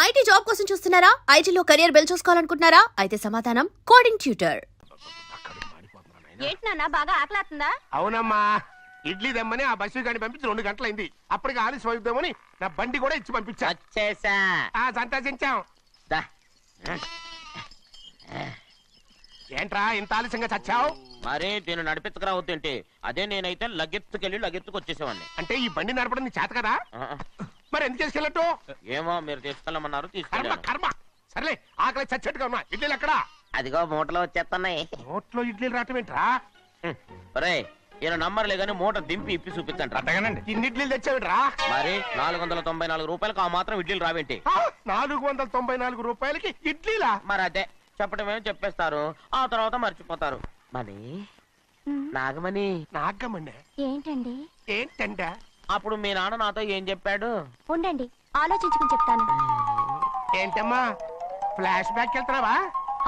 IT job కోసం చూస్తున్నారా? ఐటీలో కెరియర్ బిల్డ్ చూసుకోవాలనుకుంటున్నారా? అయితే సమాధానం కోడింగ్ ట్యూటర్. ఏంటి నాన్న బాగా ఆకలాతుందా? అవునమ్మా, ఇడ్లీ దమ్మని ఆ బస్సు గాని పంపించి 2 గంటలైంది. అప్పటికి ఆలస్యం అవుతామని నా బండి కూడా ఇచ్చి పంపించా. వచ్చేసా సంతోషించాం. దా. ఏంట్రా ఇంత ఆలస్యంగా చచ్చావు? మరి దీన్ని నడిపించకరావద్దేంటి? అదే నేనైతే లగెత్తుకెళ్ళి లగెత్తుకు వచ్చేసేవాడిని. అంటే ఈ బండి నడపడం నీ చేత కదా? మరి ఎందుకు చేసుకెళ్ళట్టు? ఏమో మీరు తీసుకెళ్ళమన్నారు, కర్మ తీసుకెళ్ళాను. కర్మ. సర్లే, ఆకలి చచ్చేట్టుగా ఉన్నా. ఇడ్లీలు ఎక్కడా? అదిగో మూటలో వచ్చేస్తున్నాయి. నోట్లో ఇడ్లీలు రావటం ఏంట్రా? ఒరే ఈయన నంబర్లే గానీ మూట దింపి ఇప్పి చూపించండి. అట్టగానండి. ఇన్ని ఇడ్లీలు తెచ్చావిడ్రా? మరి 494 రూపాయలకు ఆ మాత్రం ఇడ్లీలు రావేంటి? 494 రూపాయలకి ఇడ్లీలా? మరి అదే చెప్పడమే చెప్పేస్తారు, ఆ తర్వాత మర్చిపోతారు. మనీ నాగమణి నాగమ్మండి. ఏంటండి? ఏంటండ? అప్పుడు మీ నాన్న నాతో ఏం చెప్పాడు? ఉండండి ఆలోచించుకుని చెప్తాను. ఏంటమ్మా, ఫ్లాష్ బ్యాక్ వెళ్తున్నావా?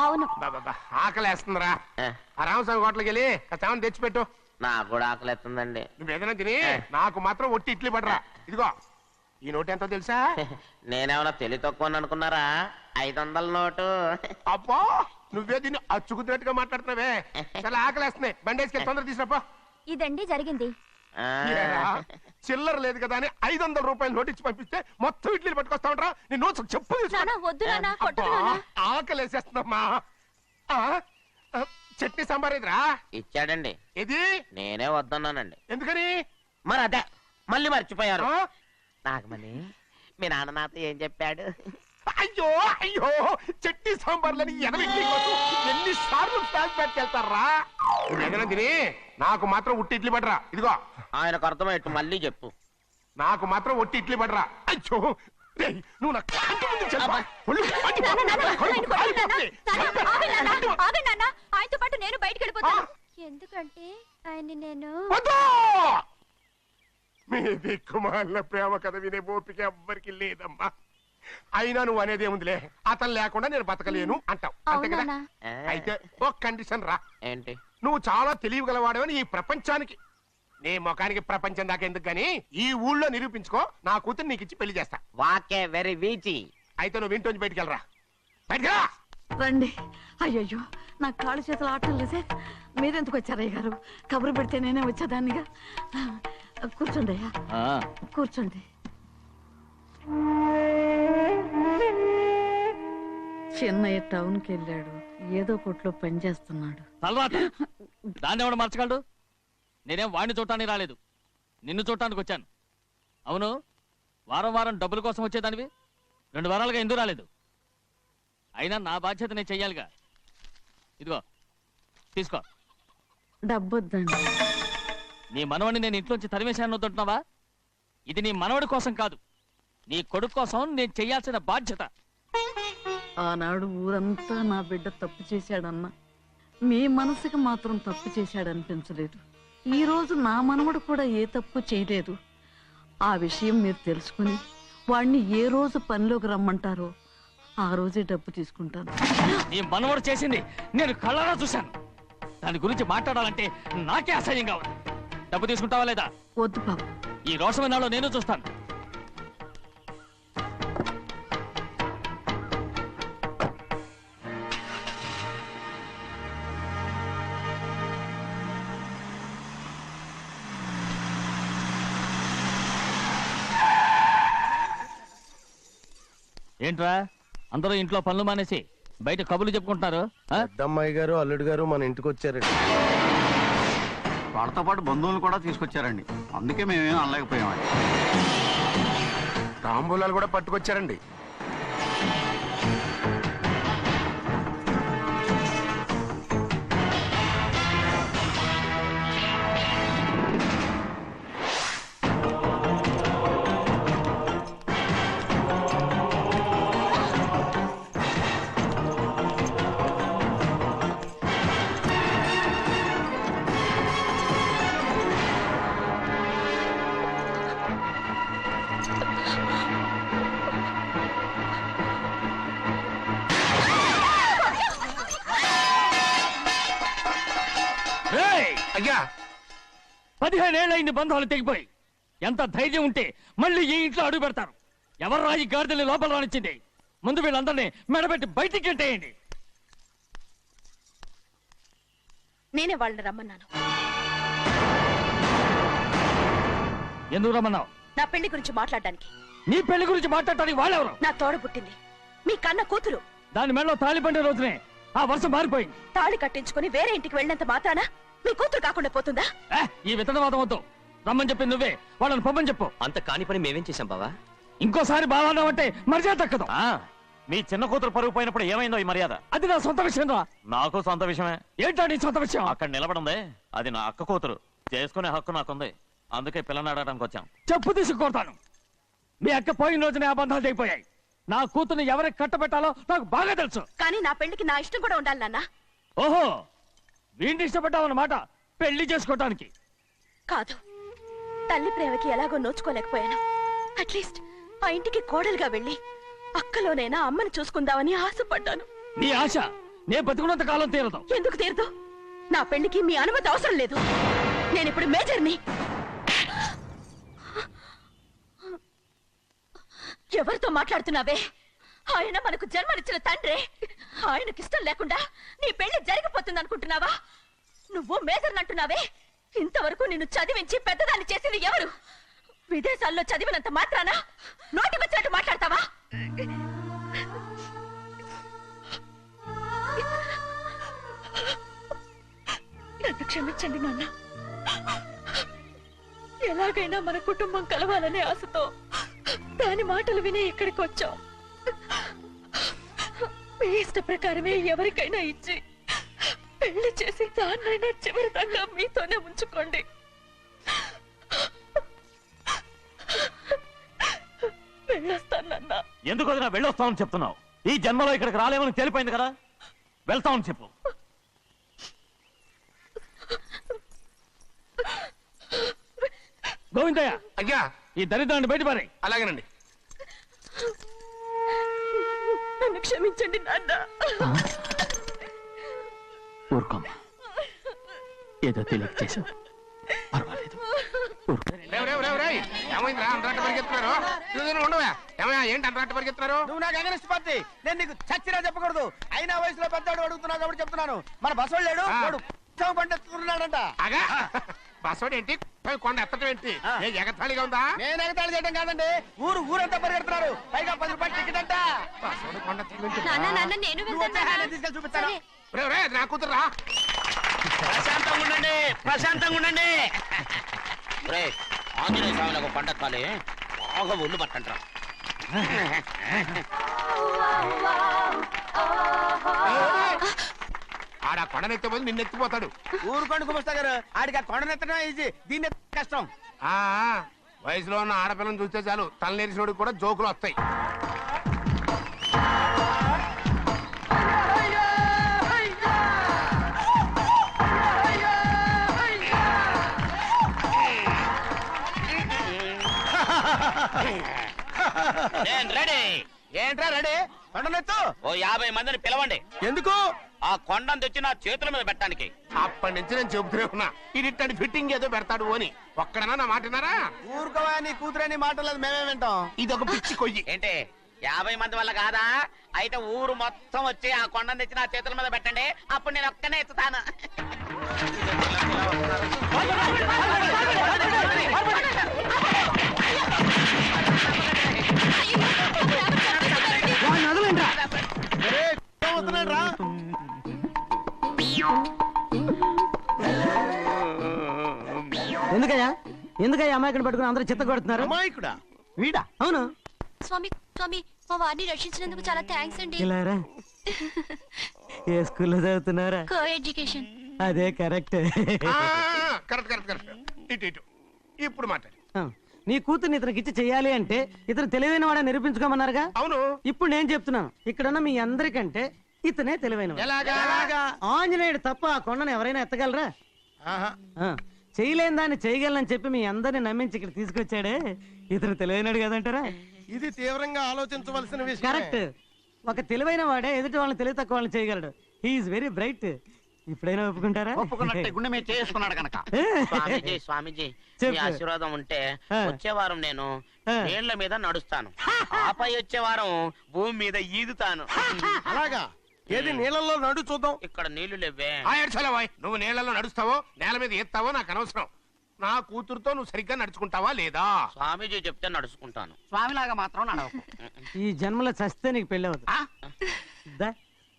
అవును. బాబా ఆకలేస్తుందిరా. ఏ, ఆ రామస్వామి హోటల్కి వెళ్ళి కాస్త తెచ్చిపెట్టు. నాకు కూడా ఆకలిస్తుందండి. నువ్వు ఏదైనా తిని నాకు మాత్రం ఒట్టి ఇడ్లీ పడరా. ఇదిగో ఈ నోటు ఎంతో తెలుసా? నేనేమన్నా తెలివి తక్కువ అనుకున్నారా? 500 నోటు. అబ్బా, నువ్వే దీన్ని అచ్చుకుతున్నట్టుగా మాట్లాడుతున్నావే. చాలా ఆకలేస్తున్నాయి. బండేసుకెళ్ళి తొందర తీసినప్పా. ఇదండి జరిగింది. ఆ, చిల్లర లేదు కదా అని 500 రూపాయలు నోటు ఇచ్చి పంపిస్తే మొత్తం ఇడ్లీలు పట్టుకొస్తా ఉంటా. నీ నోట్స్ చెప్పు. నాన్న వద్దు నాన్న, కొట్టకు నాన్న. ఆకలేసేస్తుందమ్మా. చట్నీ సాంబార్ ఎదురా ఇచ్చాడండి. ఇది నేనే వద్దన్నానండి. ఎందుకని? మరి అదే మళ్ళీ మర్చిపోయారు. ఆ? నాగమణి మీ నాన్న నాతో ఏం చెప్పాడు? అయ్యో అయ్యో, చట్నీ సాంబార్లని ఎన్నిసార్లు ప్యాక్ పెట్టుకెళ్తారా? తిని నాకు మాత్రం ఉట్టి ఇడ్లీ పడరా. ఇదిగో ఆయనకు అర్థమయ్యట్టు మళ్ళీ చెప్పు. నాకు మాత్రం ఒట్టి ఇడ్లీ పడరా. అయ్యో రేయ్, నువ్వు నా కంటి ముందు చెప్పా. ఒళ్ళు మండిపోతుంది. కడుపు కాలిపోతుంది. ఆగండి నాన్న, ఆయనతో పాటు నేను బయటికి వెళ్ళిపోతాను. ఎందుకంటే ఆయన నేను వద్దు! మీ దిక్కుమాలిన ప్రేమ కథ వినే ఓపిక ఎవ్వరికి లేదమ్మా. అయినా నువ్వు అనేదేముందిలే, అతను లేకుండా నేను బతకలేను అంటావు, అంతే కదా? అవునా? ఆ, అయితే ఒక కండిషన్ రా. ఏంటి? నువ్వు చాలా తెలియగలవాడవని ఈ ప్రపంచానికి, నీ ముఖానికి ప్రపంచం దాకా ఎందుకు గాని ఈ ఊళ్ళో నిరూపించుకో. నా కూతురు నీకు ఇచ్చి పెళ్లి చేస్తా. వాకే వెరీ వీచి. అయితే నువ్వు ఇంటి బయటికి వెళ్ళరా. బయటికి రండి. అయ్యయ్యో, నా కాళ్ళు చేతులు ఆటలు లేసే. మీరెందుకు వచ్చారు అయ్య గారు? కబురు పెడితే నేనే వచ్చేదాన్నిగా. కూర్చోండి అయ్యా, కూర్చోండి. చిన్నయ్య టౌన్కి వెళ్ళాడు, ఏదో కొట్లో పని చేస్తున్నాడు. దాన్ని ఎవడు మార్చగలడు? నేనేం వాడిని చూడటానికి రాలేదు, నిన్ను చూడటానికి వచ్చాను. అవును, వారం వారం డబ్బుల కోసం వచ్చేదానివి 2 వారాలుగా ఎందుకు రాలేదు? అయినా నా బాధ్యత నేను చెయ్యాలిగా. ఇదిగో తీసుకో. డబ్బొద్దండి. నీ మనవడిని నేను ఇంట్లోంచి తరిమేశాను వద్దంటున్నావా? ఇది నీ మనవడి కోసం కాదు, నీ కొడుకు కోసం నేను చెయ్యాల్సిన బాధ్యత. ఆనాడు ఊరంతా నా బిడ్డ తప్పు చేశాడన్నా, మీ మనసుకి మాత్రం తప్పు చేశాడనిపించలేదు. ఈ రోజు నా మనవడు కూడా ఏ తప్పు చేయలేదు. ఆ విషయం మీరు తెలుసుకుని వాడిని ఏ రోజు పనిలోకి రమ్మంటారో ఆ రోజే డబ్బు తీసుకుంటాను. నీ మనవడు చేసింది నేను కళ్ళారా చూశాను. దాని గురించి మాట్లాడాలంటే నాకే అసహ్యంగా ఉంది. డబ్బు తీసుకుంటావా లేదా? వద్దు బాబు. ఈ రోషమైన నాలో నేను చూస్తాను. ఏంట్రా అందరూ ఇంట్లో పనులు మానేసి బయట కబుర్లు చెప్పుకుంటున్నారు? పెద్దమ్మాయి గారు అల్లుడు గారు మన ఇంటికి వచ్చారండి. వాళ్ళతో పాటు బంధువులు కూడా తీసుకొచ్చారండి, అందుకే మేమేం అనలేకపోయామండి. తాంబూలాలు కూడా పట్టుకొచ్చారండి. అయ్యా, 15 ఏళ్ళైంది బంధాలు తెగిపోయి. ఎంత ధైర్యం ఉంటే మళ్ళీ ఈ ఇంట్లో అడుగు పెడతారు? ఎవరు రాయి గాడిదల్ని లోపల రానిచ్చింది? ముందు వీళ్ళందరినీ మెడబెట్టి బయటికి గెంటేయండి. నేనే వాళ్ళని రమ్మన్నాను. ఎందుకు రమ్మన్నావు? నా పెళ్లి గురించి మాట్లాడడానికి. నీ పెళ్లి గురించి మాట్లాడటానికి వాళ్ళెవరు? నా తోడ పుట్టింది, మీ కన్న కూతురు. దాని మెడలో తాళి పండే రోజునే ఆ వర్ష మారిపోయింది. తాళి కట్టించుకుని వేరే ఇంటికి వెళ్ళినంత మాత్రాన మీ కూతురు కాకుండా పోతుందా? ఈ విత్తనవాదం వద్దు. రమ్మని చెప్పింది నువ్వే, వాళ్ళని పొమ్మని చెప్పు. అంత కాని పని మేమేం చేశాం బావా? ఇంకోసారి బాగా అంటే మర్యాద తక్కదు. మీ చిన్న కూతురు పరుగు పోయినప్పుడు ఏమైందో ఈ మర్యాద? అది నా సొంత విషయం రా. నాకు సొంత విషయమే. ఏంటా నీ సొంత విషయం? అక్కడ నిలబడిందే అది నా అక్క కూతురు. చేసుకునే హక్కు నాకుంది. అందుకే పిల్లని అడగడానికి వచ్చాం. చెప్పు తీసుకొడతాను. మీ అక్క పోయిన రోజునే అబద్ధాలు అయిపోయాయి. నా కూతుర్ని ఎవరికి కట్టబెట్టాలో నాకు బాగా తెలుసు. కానీ నా పెళ్లికి నా ఇష్టం కూడా ఉండాలి నాన్న. ఓహో, వీడిని ఇష్టపడ్డావన్నమాట పెళ్లి చేసుకోవటానికి. కాదు, తల్లి ప్రేమకి ఎలాగో నోచుకోలేకపోయాను. అట్లీస్ట్ ఆ ఇంటికి కోడలుగా వెళ్ళి అక్కలోనైనా అమ్మని చూసుకుందామని ఆశపడ్డాను. నీ ఆశ నే బతుకున్నంత కాలం తీరదు. ఎందుకు తీరదు? నా పెళ్లికి మీ అనుమతి అవసరం లేదు. నేనిప్పుడు మేజర్ని. ఎవరితో మాట్లాడుతున్నావే? ఆయన మనకు జన్మనిచ్చిన తండ్రే. ఆయనకిష్టం లేకుండా నీ పెళ్లి జరిగిపోతుంది అనుకుంటున్నావా? నువ్వు మేజర్ అంటున్నావే. ఇంతవరకు నిన్ను చదివించి పెద్దదాన్ని చేసింది ఎవరు? విదేశాల్లో చదివినంత మాత్రాన నోటికొచ్చినట్టు మాట్లాడతావా? నన్ను క్షమించండి నాన్న. ఎలాగైనా మన కుటుంబం కలవాలనే ఆశతో దాని మాటలు వినే ఇక్కడికి వచ్చాం. మీ ఇష్ట ప్రకారమే ఎవరికైనా ఇచ్చి పెళ్లి చేసి దాన్నైనా చివరి దాకా మీతోనే ఉంచుకోండి. వెళ్ళొస్తానన్నా. ఎందుకు వదినా వెళ్ళొస్తామని చెప్తున్నావు? ఈ జన్మలో ఇక్కడికి రాలేమని తెలిపోయింది కదా. వెళ్తామని చెప్పు. గోవిందయ్య, అయ్యా, ఈ దరిద్రాన్ని బయటపడి. అలాగేనండి. నన్ను క్షమించండి నాన్న. ఊరుకోమ్మా, ఏదో తెలియక చేసావు, పర్వాలేదు. ఏమైందిరా అంతరాట పరిగెత్తున్నారు? ఉండవా ఏమయ్యా? ఏంటి అంతరాట పరిగెత్తున్నారు? నువ్వు నాకు అగనిస్ట్ పార్టీ. నేను నీకు చచ్చినా చెప్పకూడదు. అయినా వయసులో పెద్దవాడు అడుగుతున్నావు కాబట్టి చెప్తున్నాను. మన బసవాడు లేడు, వాడు పండిస్తున్నాడంట. అగా బస్సోడు ఏంటి? కొండ ఎత్తడం ఏంటి? ఎగతాళిగా ఉందా? నేను ఎగతాళి చేయడం కాదండి, ఊరంతా పరిగెడుతున్నారు. పైగా 10 రూపాయలు టికెట్ అంట. బస్సోడు కొండ నేను తీసుకెళ్ళి చూపిస్తాను. నా కూతురా. ప్రశాంతంగా ఉండండి, ప్రశాంతంగా ఉండండి. ఆంజనేయ స్వామికి ఒక పండగ కాలే, బాగా ఒళ్ళు పట్టంటారా. ఆడ కొండనెత్తే పోయి నిన్నెత్తిపోతాడు. ఊరుకోండి కుమస్తా గారు, ఆడికి ఆ కొండనెత్తడం ఈజీ, దీన్ని కష్టం. వయసులో ఉన్న ఆడపిల్లని చూస్తే చాలు తలనేరిసినోడికి కూడా జోకులు వస్తాయి. ఏంట్రా రెడీ? కొండనెత్తు. ఓ 50 మందిని పిలవండి. ఎందుకు? ఆ కొండను తెచ్చి నా చేతుల మీద పెట్టడానికి. అప్పటి నుంచి నేను చెబుతూనే ఉన్నా, ఇడిట్టని ఫిట్టింగ్ ఏదో పెడతాడు అని. ఒక్కడనా నా మాట విన్నారా? ఊరుకోవా, నీ కూతురని మాటలేదు, మేమే వింటాం. ఇదొక పిచ్చి కొయ్యి. ఏంటి 50 మంది వల్ల కాదా? అయితే ఊరు మొత్తం వచ్చి ఆ కొండను తెచ్చి నా చేతుల మీద పెట్టండి, అప్పుడు నేను ఒక్కనే ఎత్తుతాను. ఎందుకయ్యా అమాయకుని పట్టుకుని అందరూ చిత్త కొడుతున్నారు? అమాయకుడా? వీడా? అవును. స్వామి స్వామి, మా వారిని రక్షించినందుకు చాలా థ్యాంక్స్ అండి. ఇలారా, ఏ స్కూల్లో చదువుతున్నారా? Coeducation. అదే కరెక్ట్. Correct correct correct. ఇటు ఇటు ఇప్పుడు మాట్లాడు. నీ కూతుర్ని ఇతనికి ఇచ్చి చెయ్యాలి అంటే ఇతను తెలివైన వాడే నిరూపించుకోమన్నారుగా. అవును. ఇప్పుడు నేను చెప్తున్నాను, ఇక్కడున్న మీ అందరికంటే ఇతనే తెలివైన. ఆంజనేయుడు తప్ప ఆ కొండను ఎవరైనా ఎత్తగలరా? చేయలేని దాన్ని చేయగలనని చెప్పి మీ అందరిని నమ్మించి ఇక్కడ తీసుకొచ్చాడే, ఇతను తెలివైనడు కదంటారా? ఇది తీవ్రంగా ఆలోచించవలసిన విషయం. కరెక్ట్. ఒక తెలివైన వాడే ఎదుటి వాళ్ళని తెలివి తక్కువ వాళ్ళని చేయగలడు. He is very bright. ఇప్పుడైనా ఒప్పుకుంటారా? ఒప్పుకున్నట్టే గుండె మీద చేసుకున్నాడు కనుక. స్వామీజీ స్వామీజీ మీ చెప్పు. ఆశీర్వాదం ఉంటే ఆ. వచ్చే వారం నేను ఆ. నీళ్ల మీద నడుస్తాను, ఆపై వచ్చే వారం భూమి మీద ఈదుతాను. అలాగా ఏది నీళ్ళల్లో నడు చూద్దాం. ఇక్కడ నీళ్లు లేవే. నువ్వు నీళ్లలో నడుస్తావో నేల మీద ఎత్తావో నాకు అనవసరం. నా కూతురుతో నువ్వు సరిగ్గా నడుచుకుంటావా లేదా? స్వామీజీ చెప్తే నడుచుకుంటాను. స్వామిలాగా మాత్రం నడవకు. ఈ జన్మలో చస్తే నీకు పెళ్ళి అవుతుంది. దా,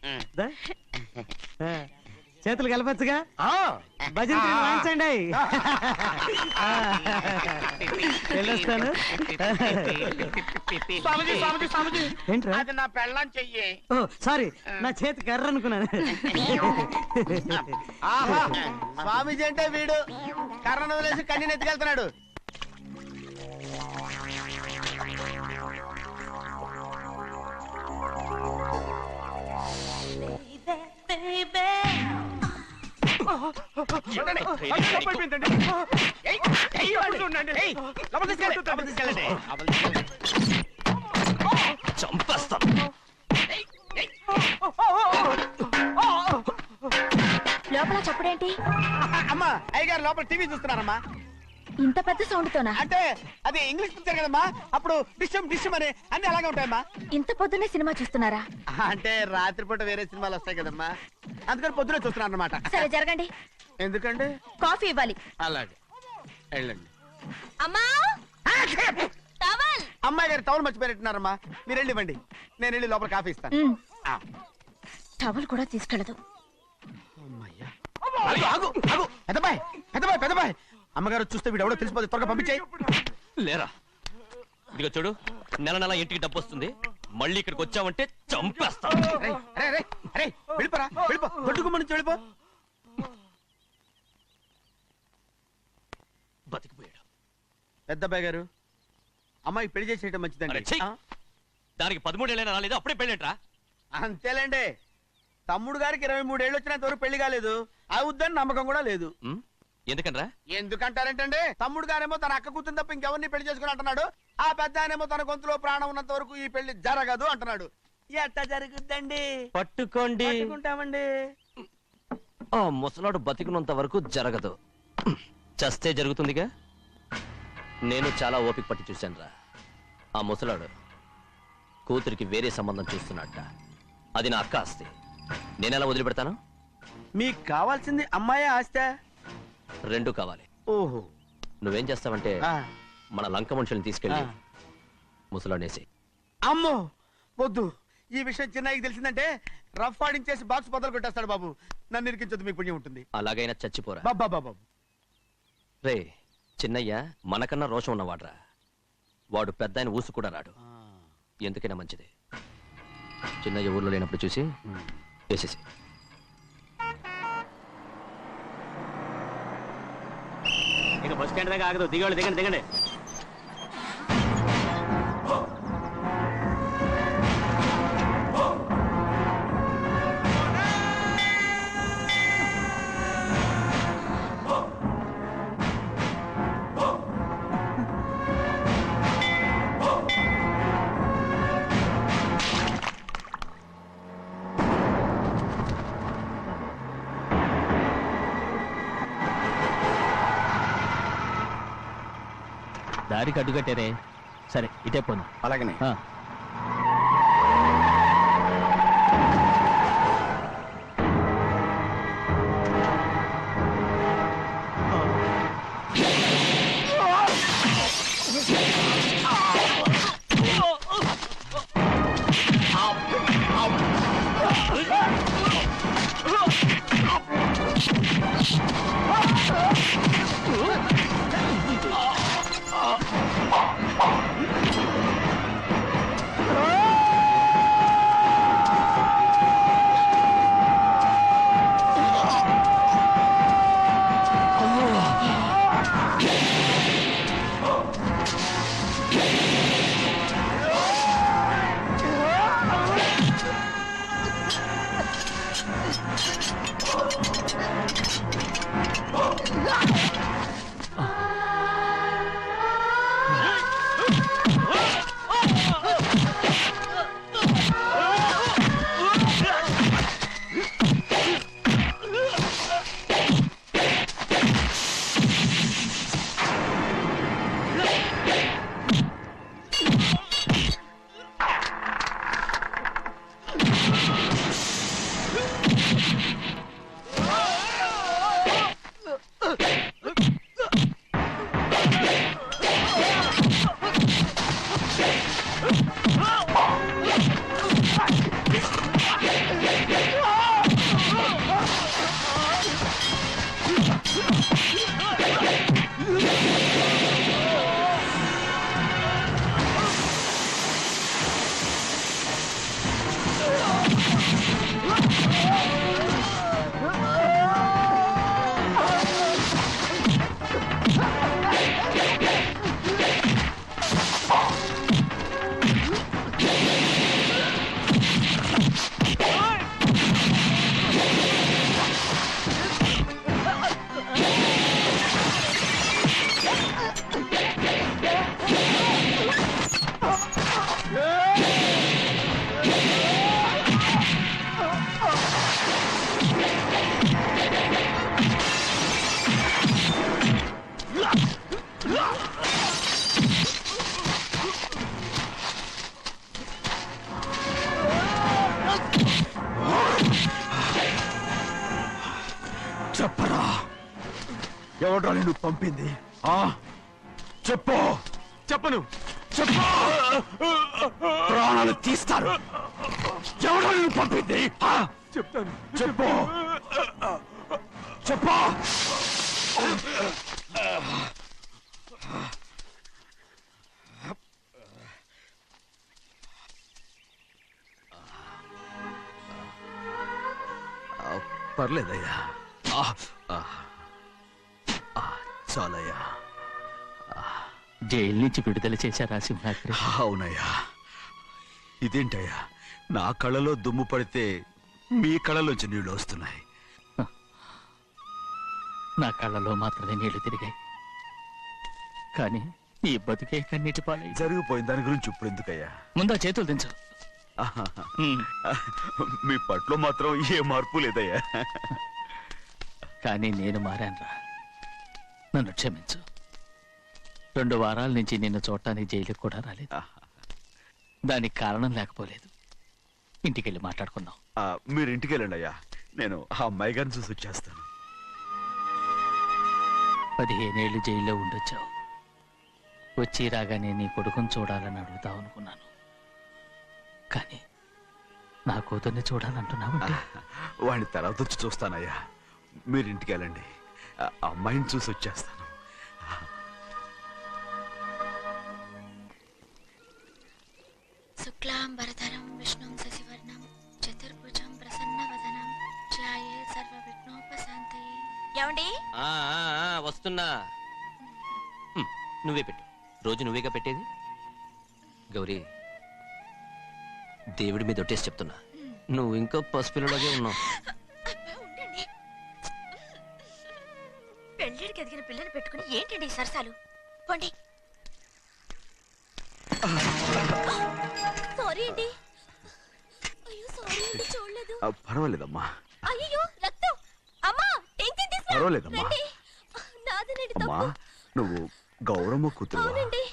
ఉమ్. దా. ఆ, చేతులు కలపచ్చుగా, ఆ, భజన తీరు వాయించండి. వెళ్ళొస్తాను. స్వామీజీ స్వామీజీ స్వామీజీ ఏంట్రా? అది నా పెళ్ళం చెయ్యి. ఓ సారీ, నా చేతి కర్ర అనుకున్నాను. ఆహా స్వామీజీ అంటే వీడు కర్రను వదిలేసి కన్నీని ఎత్తుకెళ్తున్నాడు. చంపేస్తాను. లోపల చప్పుడేంటి? అమ్మా అయ్యగారు లోపల టీవీ చూస్తున్నారమ్మా. ఇంత పెద్ద సౌండ్ తోనా? అంటే అది ఇంగ్లీష్ పిక్చర్ కదమ్మా, అప్పుడు డిషం డిషం అని అన్ని అలాగే ఉంటాయమ్మా. ఇంత పొద్దున్నే సినిమా చూస్తున్నారా? అంటే రాత్రిపూట వేరే సినిమాలు వస్తాయి కదమ్మా, అందుకని పొద్దునే చూస్తున్నాను అనమాట. సరే జరగండి, ఎందుకంటే కాఫీ ఇవ్వాలి. అలాగే వెళ్ళండి. అమ్మా టవల్. అమ్మాయి గారు టౌన్ మర్చిపోయినట్టున్నారమ్మా, మీరు వెళ్ళి ఇవ్వండి, నేను వెళ్ళి లోపల కాఫీ ఇస్తాను. ఆ. టవల్ కూడా తీసుకెళ్ళదు. అమ్మయ్యా. ఆగు, ఆగు, ఆగు. పెద్దబాయ్ పెద్దబాయ్ పెద్దబాయ్, అమ్మగారు చూస్తే వీడు ఎవడో తెలిసిపోతే త్వరగా పంపించేయి. లేరా, ఇదిగో చూడు, నెల నెల ఇంటికి డబ్బు వస్తుంది. మళ్ళీ ఇక్కడికి వచ్చావంటే చంపేస్తాను. అరే అరే అరే అరే వెళ్ళిపోరా, వెళ్ళిపో, దొడ్డుకుమ్మ నుంచి వెళ్ళిపో. బతికిపోయాడు. పెద్దబాయ్ గారు, అమ్మాయికి పెళ్లి చేసేయటం అరే మంచిదండి. ఛీ! ఆ? దానికి 13 ఏళ్ళైనా రాలేదు, అప్పుడే పెళ్ళేంట్రా? అంతేలేండి, తమ్ముడు గారికి 23 ఏళ్ళు వచ్చినంత వరకు పెళ్లి కాలేదు, అవుద్దని నమ్మకం కూడా లేదు. ఎందుకనరా? ఎందుకంటారేంటండి, తమ్ముడు గారేమో తన అక్క కూతురు తప్ప ఇంకెవరిని పెళ్లి చేసుకుని అంటున్నాడు, ఆ పెద్ద ఆయనేమో తన గొంతులో ప్రాణం ఉన్నంత వరకు ఈ పెళ్లి జరగదు అంటున్నాడు. ఎట్ట జరుగుద్దండి? పట్టుకోండి. పట్టుకుంటామండి. ఆ ముసలాడు బతికినంత వరకు జరగదు, చస్తే జరుగుతుందిగా. నేను చాలా ఓపిక పట్టి చూశానురా. ఆ ముసలాడు కూతురికి వేరే సంబంధం చూస్తున్నట్ట. అది నా అక్క ఆస్తి, నేనెలా వదిలిపెడతాను? మీకు కావాల్సింది అమ్మాయి ఆస్తా? రెండు కావాలి. ఓహో. నువ్వేం చేస్తావంటే ఆ. మన లంక మనుషుల్ని తీసుకెళ్ళి ఆ. ముసలాడేసి. అమ్మో వద్దు, ఈ విషయం చిన్నయ్యకి తెలిసిందంటే రఫ్ ఆడించేసి బాక్స్ బదులు కొట్టేస్తాడు బాబు. నన్ను ఇరికించొద్దు, మీకు పుణ్యం ఉంటుంది. అలాగైనా చచ్చిపోరా. బాబా బాబు. రే చిన్నయ్య మనకన్నా రోషం ఉన్నవాడ్రా. వాడు పెద్ద ఆయన ఊసు కూడా రాడు. ఎందుకైనా మంచిది చిన్నయ్య ఊర్లో లేనప్పుడు చూసి వేసేసి. ఇక బస్ స్టాండ్ దగ్గర ఆగదు, దిగండి దిగండి దిగండి. దారికి అడ్డుకట్టారే. సరే ఇటే పోను. అలాగనే. ఎవడ్రా నిన్ను పంపింది? చెప్పు. చెప్పను. చెప్పు. ప్రాణాలు తీస్తారు. ఎవడ్రా నిన్ను పంపింది? చెప్తాను. చెప్పు. చెప్పు. పర్లేదయ్యా. చాలయ్యా. జైలు నుంచి విడుదల చేశారా సింహాద్రి? అవునయ్యా. ఇదేంటయ్యా, నా కళ్ళలో దుమ్ము పడితే మీ కళ్ళలోంచి నీళ్లు వస్తున్నాయి. నా కళ్ళలో మాత్రమే నీళ్లు తిరిగాయి, కానీ ఈ బతుకే కన్నీటి పాలై. జరిగిపోయిన దాని గురించి ఇప్పుడు ఎందుకయ్యా? ముందా చేతులు దించు. మీ పట్లో మాత్రం ఏ మార్పు లేదయ్యా. కానీ నేను మారానురా, నన్ను క్షమించు. 2 వారాల నుంచి నిన్ను చూడటానికి జైలుకి కూడా రాలేదు. దానికి కారణం లేకపోలేదు. ఇంటికెళ్ళి మాట్లాడుకుందాం. మీరు ఇంటికి వెళ్ళండి అయ్యా, నేను ఆ అమ్మాయి గారిని చూసి వచ్చేస్తాను. 15 ఏళ్ళు జైల్లో ఉండొచ్చావు. వచ్చి రాగానే నీ కొడుకుని చూడాలని అడుగుతావు అనుకున్నాను, కానీ నా కూతుర్ని చూడాలంటున్నావంటే. వాడిని తర్వాత వచ్చి చూస్తానయ్యా, మీరు ఇంటికి వెళ్ళండి. ఆ అమ్మాయిని చూసి వచ్చేస్తాను. శుక్లాంబరధరం విష్ణుం శశివర్ణం చతుర్భుజం ప్రసన్నవదనం ధ్యాయే సర్వ విఘ్నోపశాంతయే. ఏమండి? వస్తున్నా. నువ్వే పెట్టు. రోజు నువ్వేగా పెట్టేది. గౌరీ, దేవుడి మీద ఒట్టేసి చెప్తున్నా, నువ్వు ఇంకా పసిపిల్లలాగే ఉన్నావు. పెళ్ళిడికి ఎదిగిన పిల్లని పెట్టుకుని ఏంటండి ఈ సరసాలు? పోండి. సారీ అండి. అయ్యో సారీ అండి, చూడలేదు. పర్వాలేదమ్మా. అయ్యో రక్తం. అమ్మా టెన్షన్ తీసుకో. పర్వాలేదమ్మా. నాదనండి అమ్మా, తప్పు. నువ్వు గౌరమ్మ కూతురు. అవునండి.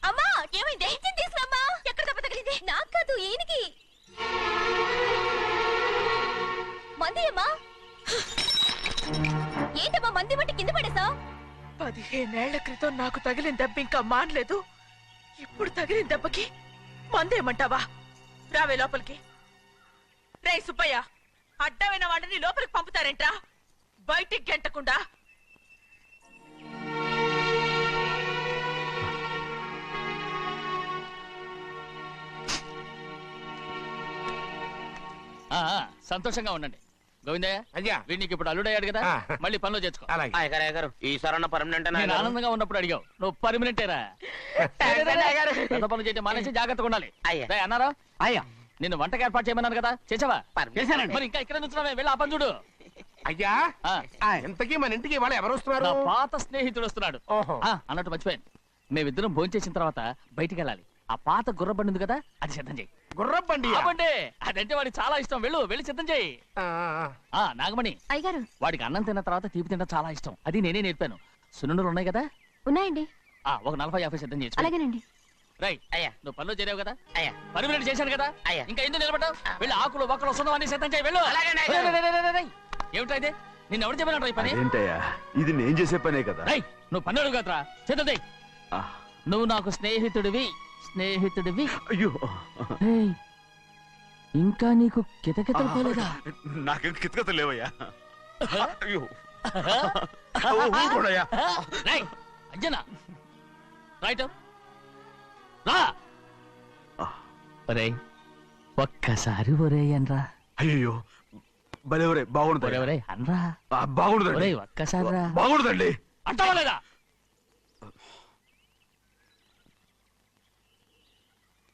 అమ్మా ఏమైంది? టెన్షన్ తీసుకురామ్మా. ఎక్కడ దెబ్బ తగిలింది? నాకు కాదు, ఈయనకి. మంది అమ్మా. ఏంటమ్మా మంది మట్టి కింద పడేసా? 15 ఏళ్ల క్రితం నాకు తగిలిన దెబ్బ ఇంకా మానలేదు. ఇప్పుడు తగిలిన దెబ్బకి మందేమంటావా? రావే లోపలికి. రే సుబ్బయ్య, అడ్డమైన వాడిని లోపలికి పంపుతారేంట్రా? బయటికి గెంటకుండా. సంతోషంగా ఉండండి. గోవిందయ్య, అయ్యా, వీడికి ఇప్పుడు అల్లుడయ్యాడు కదా, మళ్ళీ పనిలో చేర్చుకో. ఈసారన్నా పర్మనెంట్. నేను ఆనందంగా ఉన్నప్పుడు అడిగావు, నువ్వు పర్మనెంటేరా. పెద్ద పనులు చేయడం మానేసి జాగ్రత్తగా ఉండాలి. రేయ్ అన్నారా? అయ్యా, నిన్ను వంటకి ఏర్పాటు చేయమన్నాను కదా, చేసావా? చేశానండి. మరి ఇంకా ఇక్కడ నుంచున్నావే, వెళ్ళి ఆ పని చూడు. అయ్యా, ఇంతకీ మన ఇంటికి వాళ్ళు ఎవరు వస్తున్నారు? నా పాత స్నేహితుడు వస్తున్నాడు. ఓహో. అన్నట్టు మర్చిపోయాను, మేమిద్దరం భోంచేసిన తర్వాత బయటికి వెళ్ళాలి. ఆ పాత గుర్రబండి ఉంది కదా, అది సిద్ధం చేయి. గుర్రబండి? అవ్వండి, అదంటే వాడికి చాలా ఇష్టం. వెళ్ళి సిద్ధం చేయి. నాగమణి, అయ్యగారు. వాడికి అన్నం తిన్న తర్వాత తీపి తినడం చాలా ఇష్టం. అది నేనే నేర్పాను. సున్నుండలు ఉన్నాయి కదా? ఉన్నాయండి. ఒక 40-50 సిద్ధం చేసి. అలాగేనండి. రైట్ అయ్యా, నువ్వు పనిలో చేరావు కదా, అయ్యా పర్మినెంట్ చేశాను కదా, అయ్యా ఇంకా ఎందుకు నిలబడ్డావు? వెళ్ళి ఆకులు ఒక్కలు వస్తుందని సిద్ధం చేయి. వెళ్ళు. ఏమిటైతే నిన్ను ఎవరు చెప్పినట్టు ఈ పని? ఏంటయ్యా, ఇది నేను చేసే పనే కదా. నువ్వు పని అడుగు కదరా, సిద్ధం చేయి. నువ్వు నాకు స్నేహితుడివి. అయ్యో, ఇంకా నీకు కితకితలు పోలేదా? నాకేం కితకతలు లేవయ్యా. అయ్యో, అంజనా రైట్ రా. ఒరేయ్, ఒక్కసారి ఒరే అనరా. అయ్యో, భలే ఒరే, బాగుంటుంది. ఒరే అనరా. బాగుండదండి. ఒక్కసారి రా. బాగుండదండి. అంటావా లేదా?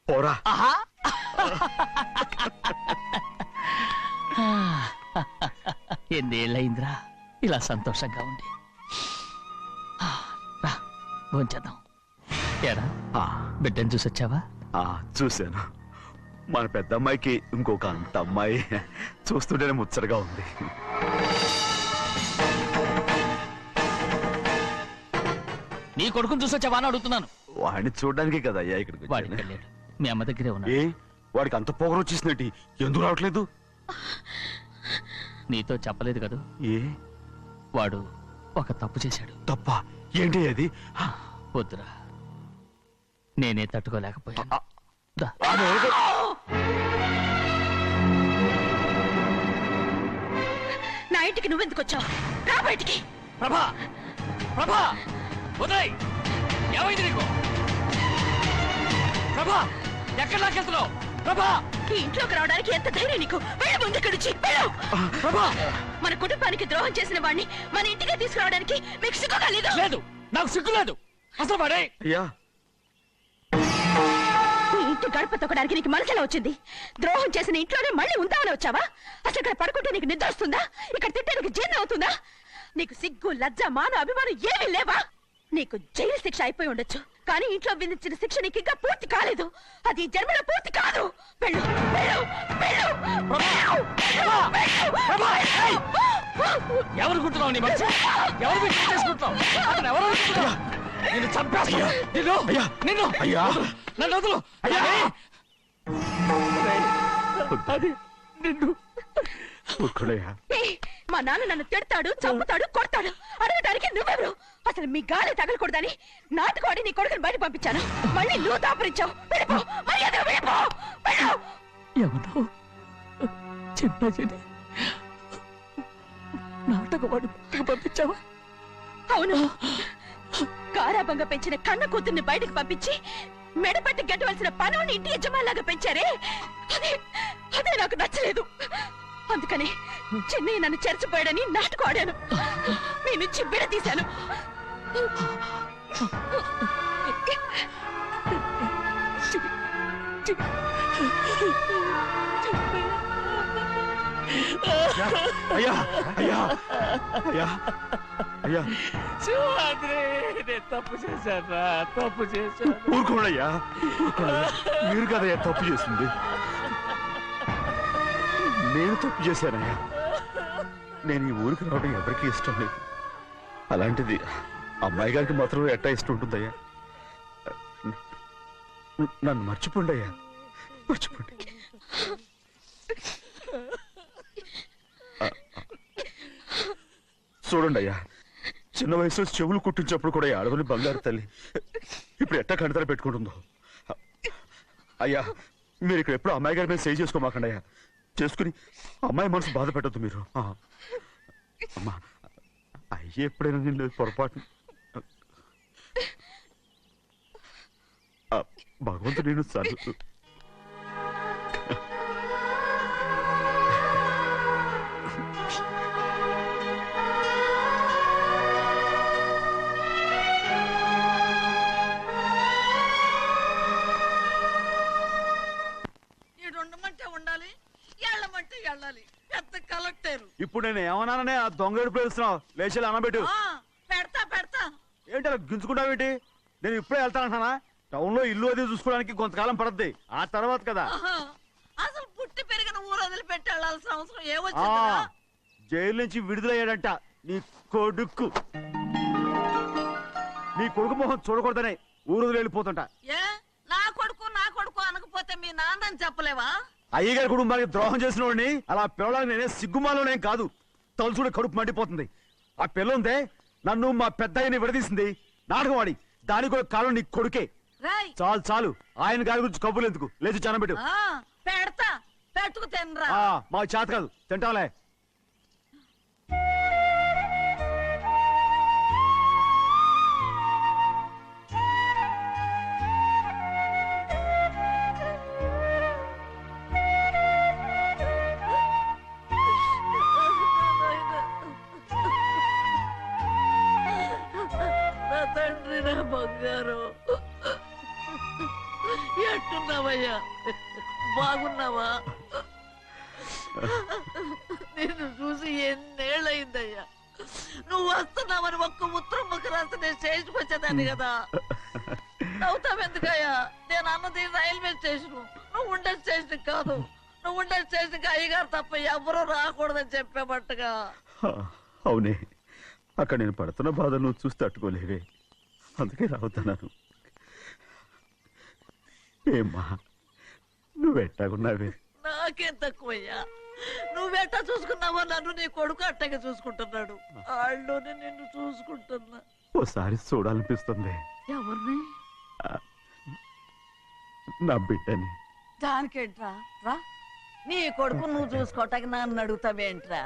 పోరా. ఎన్నేళ్ళయిందిరా ఇలా సంతోషంగా ఉండి. రా భోంచేద్దాం. ఏరా బిడ్డను చూసొచ్చావా? చూశాను. మన పెద్ద అమ్మాయికి ఇంకొక అంత అమ్మాయి. చూస్తుంటేనే ముచ్చటగా ఉంది. నీ కొడుకుని చూసొచ్చావా అని అడుగుతున్నాను. వాడిని చూడడానికి కదా అయ్యా ఇక్కడికి వాడికి వెళ్ళాడు, మీ అమ్మ దగ్గరే ఉన్నాడు. వాడికి అంత పొగరు వచ్చేసినట్టు ఎందుకు రావట్లేదు? నీతో చెప్పలేదు కదా, ఏ వాడు ఒక తప్పు చేశాడు. తప్ప ఏంటి అది? వద్దురా, నేనే తట్టుకోలేకపోయాను. దా. నా ఇంటికి నువ్వెందుకు వచ్చావు? రా బయటికి. ప్రభా, ప్రభా, ఉదయ్, ఏమైంది నీకు? ప్రభా, ఎక్కడ లాకెళ్తున్నావు? ప్రభా, ఈ ఇంట్లోకి రావడానికి ఎంత ధైర్యం నీకు? వెళ్ళు ముందు ఇక్కడి నుంచి, వెళ్ళు. ప్రభా, మన కుటుంబానికి ద్రోహం చేసిన వాడిని మన ఇంటికి తీసుకురావడానికి మీకు సిగ్గుగా లేదు? లేదు, నాకు సిగ్గు లేదు. అసలు వాడే అయ్యా, ఈ ఇంటి గడప తొక్కడానికి నీకు మనసులో వచ్చింది. ద్రోహం చేసిన ఇంట్లోనే మళ్ళీ ఉందామని వచ్చావా? అసలు ఇక్కడ పడుకుంటే నీకు నిద్ర వస్తుందా? ఇక్కడ తింటే నీకు జీర్ణం అవుతుందా? నీకు సిగ్గు, లజ్జ, మాన, అభిమానం ఏమీ లేవా? నీకు జైలు శిక్ష అయిపోయి ఉండొచ్చు, కానీ ఇంట్లో విధించిన శిక్ష నీకు ఇంకా పూర్తి కాలేదు. అది ఈ జన్మలో పూర్తి కాదు. వెళ్ళు, వెళ్ళు, వెళ్ళు, వెళ్ళు, వెళ్ళు, వెళ్ళు. ఎవరు కుంటున్నావు? నీ మంచి ఎవరు మీరు చేసుకుంటున్నావు? అతను ఎవరు అనుకుంటున్నావు? నిన్ను చంపేస్తా. నిన్ను నిన్ను అయ్యా, నన్ను వదులు. అది నిన్ను ఒక్కడయ్యా. ఏయ్, మా నాన్న నన్ను తిడతాడు, చంపుతాడు, కొడతాడు. అడగడానికి నువ్వెవరు? అసలు మీ గాలి తగలకూడదని నాటుకోడి నీ కొడుకుని బయట పంపించాను. మళ్ళీ నువ్వు దాపరించావు. వెళ్ళిపో, మర్యాదగా వెళ్ళిపో, వెళ్ళు. ఎవరు చిన్న నాటకవాడు పంపించావా? అవును, గారాబంగా పెంచిన కన్న కూతుర్ని బయటకు పంపించి మెడపట్టి గెట్టవలసిన పనుని ఇంటి యజమానిలాగా పెంచారే, అదే నాకు నచ్చలేదు. అందుకని చిన్నయ్య నన్ను చెరచిపోయాడని నాటకం ఆడాను. మీ నుంచి విడదీశాను. అయ్యా, అయ్యా, అయ్యా, అయ్యా, నేను తప్పు చేశాను, తప్పు చేశాను. ఊరుకోడయ్యా, ఊరుకోడయ్యా. మీరు కదయ్యా తప్పు చేసింది. నేను తప్పు చేశానయ్యా. నేను ఈ ఊరికి రావడం ఎవరికీ ఇష్టం లేదు. అలాంటిది అమ్మాయి గారికి మాత్రం ఎట్టా ఇష్టం ఉంటుందయ్యా. నన్ను మర్చిపోండి అయ్యా, మర్చిపోండి. చూడండి అయ్యా, చిన్న వయసులో చెవులు కుట్టించినప్పుడు కూడా ఆడవని బంగారు తల్లి ఇప్పుడు ఎట్టా కంటతర పెట్టుకుంటుందో. అయ్యా, మీరు ఇక్కడ ఎప్పుడు అమ్మాయి గారి మీద సేవ్ చేసుకోమాకండి అయ్యా. చేసుకుని అమ్మాయి మనసు బాధ పెట్టద్దు మీరు. అమ్మా, అయ్యే ఎప్పుడైనా నేను పొరపాటు భగవంతుడు నేను సర్లు. ఉండాలి, ఎళ్ళమంటే వెళ్ళాలి. పెద్ద కలెక్టర్. ఇప్పుడు నేను ఏమన్నాననే ఆ దొంగడు పేరుస్తున్నావు. లేచి అనబెట్టు. పెడతా పెడతా. ఏంటి అలా గించుకుంటావేంటి? నేను ఇప్పుడే వెళ్తానంటున్నా. టౌన్ లో ఇల్లు అది చూసుకోవడానికి కొంతకాలం పడద్ది. ఆ తర్వాత కదా. అసలు పుట్టి పెరిగిన ఊరు వదిలిపెట్టి వెళ్ళాల్సిన అవసరం ఏమొచ్చిందా? జైలు నుంచి విడుదలయ్యాడంట నీ కొడుకు. నీ కొడుకు మొహం చూడకూడదనే ఊరు వదిలి వెళ్ళిపోతుంటా. ఏ నా కొడుకు నా కొడుకు అనకపోతే మీ నాన్నని చెప్పలేవా? అయ్యగారి కుటుంబానికి ద్రోహం చేసిన వాడిని అలా పిల్లడానికి నేనే సిగ్గుమాలోనేం కాదు. తలుచుకుంటే కడుపు మండిపోతుంది. ఆ పిల్లందే నన్ను మా పెద్దయ్యని విడదీసింది. నాటకం ఆడి దానికి కూడా కాలం నీ కొడుకే. చాలు చాలు, ఆయన గారి గురించి కబుర్లు ఎందుకు? లేచి చానబెట్టు. పెడతా, పెట్టుకు తినరా. మా చేత కాదు, తింటాంలే. తండ్రి, నా బంగారు, ఎట్టున్నావయ్యా? బాగున్నావా? నిన్ను చూసి ఎన్నేళ్ళయిందయ్యా. నువ్వు వస్తున్నావని ఒక్క ఉత్తరం ముక్క రాస్తే నేను స్టేషన్కి వచ్చేదాన్ని కదా. నవ్వుతావెందుకయ్యా? నేను అన్నది రైల్వే స్టేషన్, నువ్వు ఉండే స్టేషన్ కాదు. నువ్వు ఉండే స్టేషన్కి అయ్యగారు తప్ప ఎవరూ రాకూడదని చెప్పేమట్టుగా. అవునే, అక్కడ నేను పడుతున్న బాధ నువ్వు చూసి తట్టుకోలేవే, అందుకే రావుతున్నాను. ఏమ్మా, నువ్వెట్టాగున్నావే? నాకేం తక్కువయ్యా. నువ్వెట్టా చూసుకున్నావో నన్ను నీ కొడుకు అట్టగా చూసుకుంటున్నాడు. వాళ్ళలోనే నిన్ను చూసుకుంటున్నా. ఓసారి చూడాలనిపిస్తుంది ఎవరిని? నా బిడ్డని. దానికేంట్రా రా, నీ కొడుకు నువ్వు చూసుకోవటానికి నన్ను అడుగుతావేంట్రా?